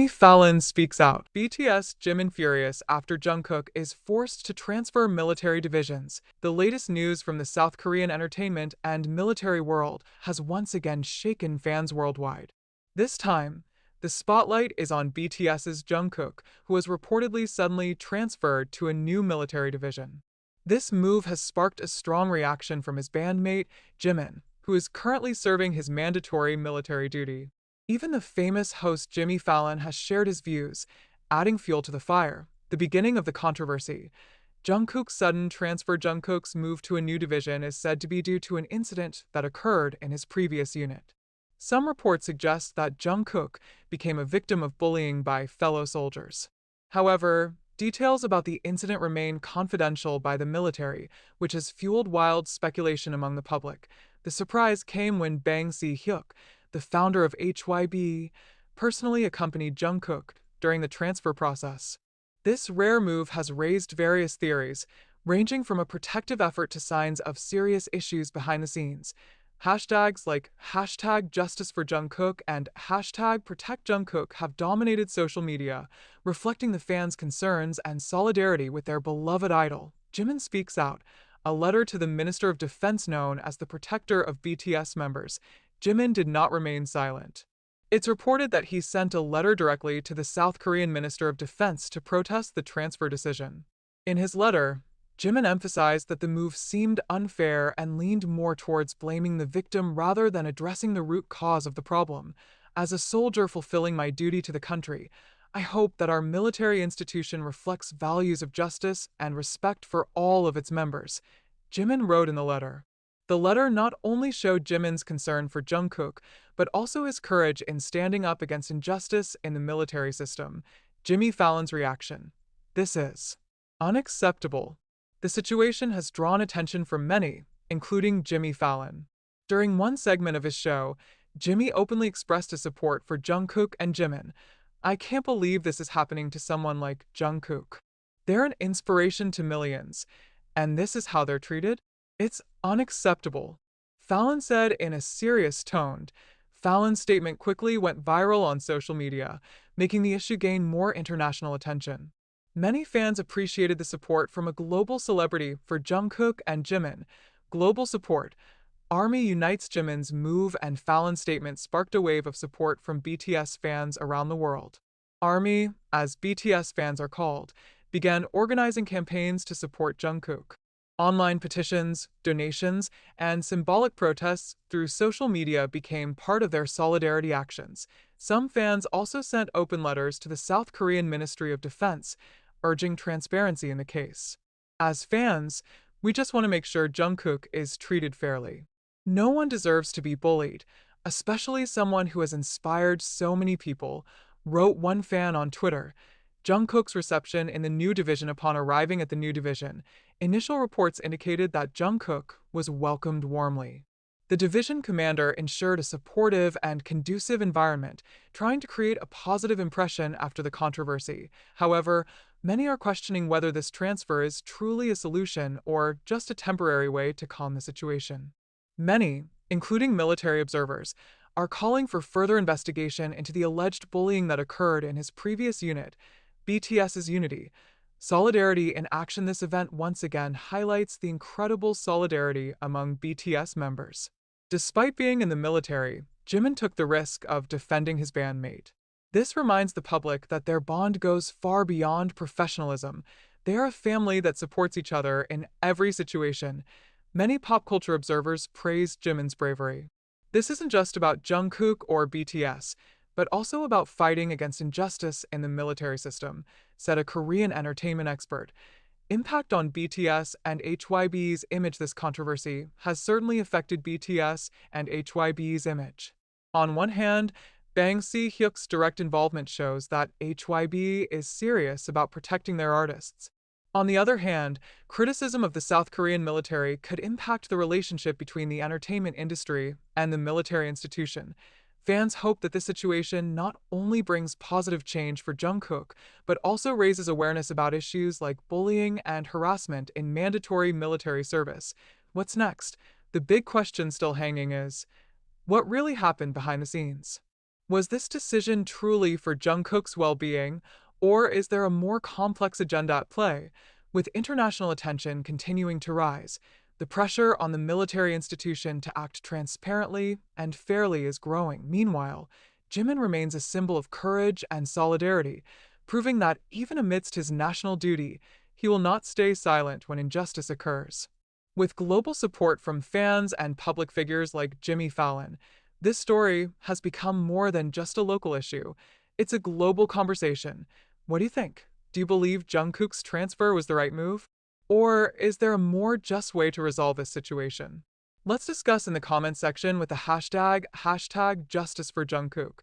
Fallon speaks out. BTS Jimin furious after Jungkook is forced to transfer military divisions. The latest news from the South Korean entertainment and military world has once again shaken fans worldwide. This time, the spotlight is on BTS's Jungkook, who was reportedly suddenly transferred to a new military division. This move has sparked a strong reaction from his bandmate, Jimin, who is currently serving his mandatory military duty. Even the famous host Jimmy Fallon has shared his views, adding fuel to the fire. The beginning of the controversy. Jungkook's sudden transfer. Jungkook's move to a new division is said to be due to an incident that occurred in his previous unit. Some reports suggest that Jungkook became a victim of bullying by fellow soldiers. However, details about the incident remain confidential by the military, which has fueled wild speculation among the public. The surprise came when Bang Si-hyuk, the founder of HYB, personally accompanied Jungkook during the transfer process. This rare move has raised various theories, ranging from a protective effort to signs of serious issues behind the scenes. Hashtags like #JusticeForJungkook and #ProtectJungkook have dominated social media, reflecting the fans' concerns and solidarity with their beloved idol. Jimin speaks out. A letter to the Minister of Defense known as the protector of BTS members. Jimin did not remain silent. It's reported that he sent a letter directly to the South Korean Minister of Defense to protest the transfer decision. In his letter, Jimin emphasized that the move seemed unfair and leaned more towards blaming the victim rather than addressing the root cause of the problem. As a soldier fulfilling my duty to the country, I hope that our military institution reflects values of justice and respect for all of its members, Jimin wrote in the letter. The letter not only showed Jimin's concern for Jungkook, but also his courage in standing up against injustice in the military system. Jimmy Fallon's reaction. This is unacceptable. The situation has drawn attention from many, including Jimmy Fallon. During one segment of his show, Jimmy openly expressed his support for Jungkook and Jimin. I can't believe this is happening to someone like Jungkook. They're an inspiration to millions, and this is how they're treated? It's unacceptable, Fallon said in a serious tone. Fallon's statement quickly went viral on social media, making the issue gain more international attention. Many fans appreciated the support from a global celebrity for Jungkook and Jimin. Global support. Army unites. Jimin's move and Fallon's statement sparked a wave of support from BTS fans around the world. Army, as BTS fans are called, began organizing campaigns to support Jungkook. Online petitions, donations, and symbolic protests through social media became part of their solidarity actions. Some fans also sent open letters to the South Korean Ministry of Defense, urging transparency in the case. As fans, we just want to make sure Jungkook is treated fairly. No one deserves to be bullied, especially someone who has inspired so many people, wrote one fan on Twitter. Jungkook's reception in the new division. Upon arriving at the new division, initial reports indicated that Jungkook was welcomed warmly. The division commander ensured a supportive and conducive environment, trying to create a positive impression after the controversy. However, many are questioning whether this transfer is truly a solution or just a temporary way to calm the situation. Many, including military observers, are calling for further investigation into the alleged bullying that occurred in his previous unit. BTS's unity. Solidarity in action. This event once again highlights the incredible solidarity among BTS members. Despite being in the military, Jimin took the risk of defending his bandmate. This reminds the public that their bond goes far beyond professionalism. They are a family that supports each other in every situation. Many pop culture observers praised Jimin's bravery. This isn't just about Jungkook or BTS, but also about fighting against injustice in the military system, said a Korean entertainment expert. Impact on BTS and HYB's image. This controversy has certainly affected BTS and HYB's image. On one hand, Bang Si-hyuk's direct involvement shows that HYB is serious about protecting their artists. On the other hand, criticism of the South Korean military could impact the relationship between the entertainment industry and the military institution. Fans hope that this situation not only brings positive change for Jungkook, but also raises awareness about issues like bullying and harassment in mandatory military service. What's next? The big question still hanging is, what really happened behind the scenes? Was this decision truly for Jungkook's well-being, or is there a more complex agenda at play? With international attention continuing to rise, the pressure on the military institution to act transparently and fairly is growing. Meanwhile, Jimin remains a symbol of courage and solidarity, proving that even amidst his national duty, he will not stay silent when injustice occurs. With global support from fans and public figures like Jimmy Fallon, this story has become more than just a local issue. It's a global conversation. What do you think? Do you believe Jungkook's transfer was the right move? Or is there a more just way to resolve this situation? Let's discuss in the comments section with the hashtag Justice for Jungkook.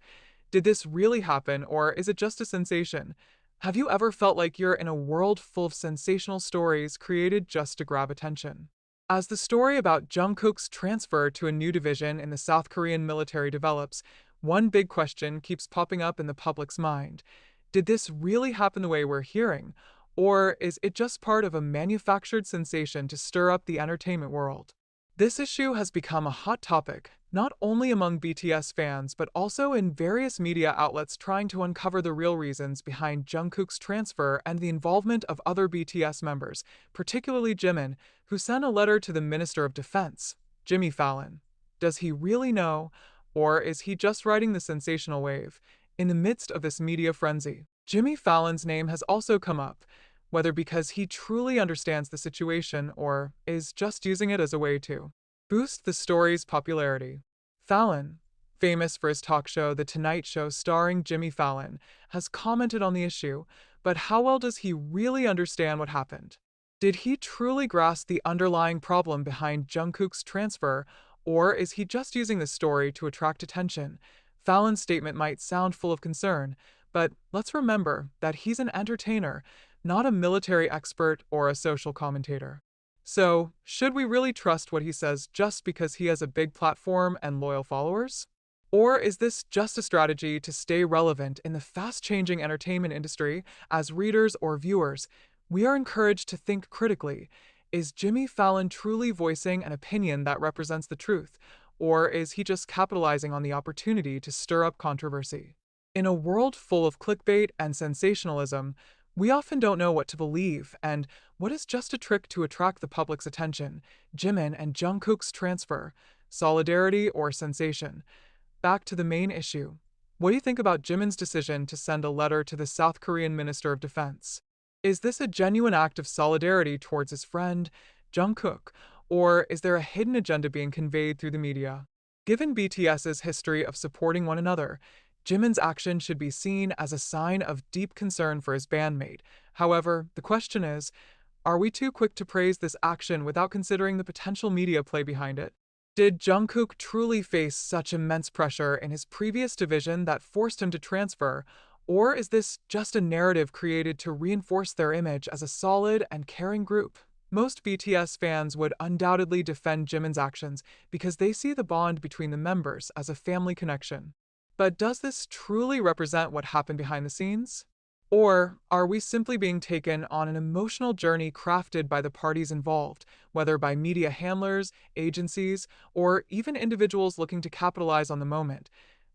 Did this really happen, or is it just a sensation? Have you ever felt like you're in a world full of sensational stories created just to grab attention? As the story about Jungkook's transfer to a new division in the South Korean military develops, one big question keeps popping up in the public's mind. Did this really happen the way we're hearing? Or is it just part of a manufactured sensation to stir up the entertainment world? This issue has become a hot topic, not only among BTS fans but also in various media outlets trying to uncover the real reasons behind Jungkook's transfer and the involvement of other BTS members, particularly Jimin, who sent a letter to the Minister of Defense, Jimmy Fallon. Does he really know, or is he just riding the sensational wave? In the midst of this media frenzy, Jimmy Fallon's name has also come up, whether because he truly understands the situation or is just using it as a way to boost the story's popularity. Fallon, famous for his talk show The Tonight Show starring Jimmy Fallon, has commented on the issue, but how well does he really understand what happened? Did he truly grasp the underlying problem behind Jungkook's transfer, or is he just using the story to attract attention? Fallon's statement might sound full of concern, but let's remember that he's an entertainer, not a military expert or a social commentator. So, should we really trust what he says just because he has a big platform and loyal followers? Or is this just a strategy to stay relevant in the fast-changing entertainment industry? As readers or viewers, we are encouraged to think critically. Is Jimmy Fallon truly voicing an opinion that represents the truth, or is he just capitalizing on the opportunity to stir up controversy? In a world full of clickbait and sensationalism, we often don't know what to believe and what is just a trick to attract the public's attention. Jimin and Jungkook's transfer, solidarity or sensation. Back to the main issue. What do you think about Jimin's decision to send a letter to the South Korean Minister of Defense? Is this a genuine act of solidarity towards his friend, Jungkook, or is there a hidden agenda being conveyed through the media? Given BTS's history of supporting one another, Jimin's action should be seen as a sign of deep concern for his bandmate. However, the question is, are we too quick to praise this action without considering the potential media play behind it? Did Jungkook truly face such immense pressure in his previous division that forced him to transfer, or is this just a narrative created to reinforce their image as a solid and caring group? Most BTS fans would undoubtedly defend Jimin's actions because they see the bond between the members as a family connection. But does this truly represent what happened behind the scenes? Or are we simply being taken on an emotional journey crafted by the parties involved, whether by media handlers, agencies, or even individuals looking to capitalize on the moment?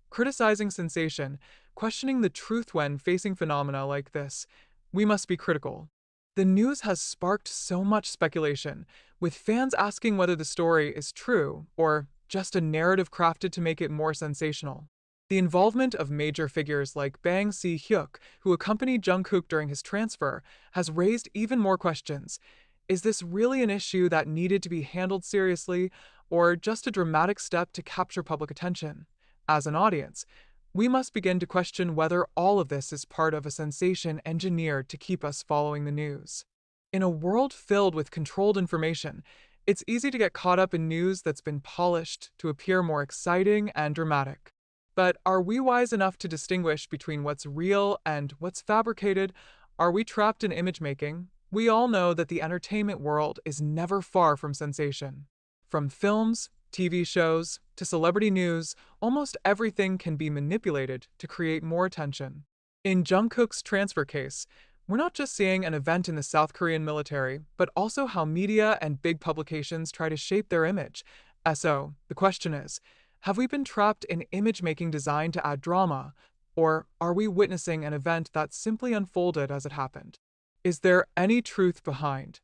Criticizing sensation, questioning the truth when facing phenomena like this, we must be critical. The news has sparked so much speculation, with fans asking whether the story is true or just a narrative crafted to make it more sensational. The involvement of major figures like Bang Si-hyuk, who accompanied Jungkook during his transfer, has raised even more questions. Is this really an issue that needed to be handled seriously, or just a dramatic step to capture public attention? As an audience, we must begin to question whether all of this is part of a sensation engineered to keep us following the news. In a world filled with controlled information, it's easy to get caught up in news that's been polished to appear more exciting and dramatic. But are we wise enough to distinguish between what's real and what's fabricated? Are we trapped in image making? We all know that the entertainment world is never far from sensation. From films, TV shows, to celebrity news, almost everything can be manipulated to create more attention. In Jungkook's transfer case, we're not just seeing an event in the South Korean military, but also how media and big publications try to shape their image. So, the question is, Have we been trapped in image-making designed to add drama, or are we witnessing an event that simply unfolded as it happened? Is there any truth behind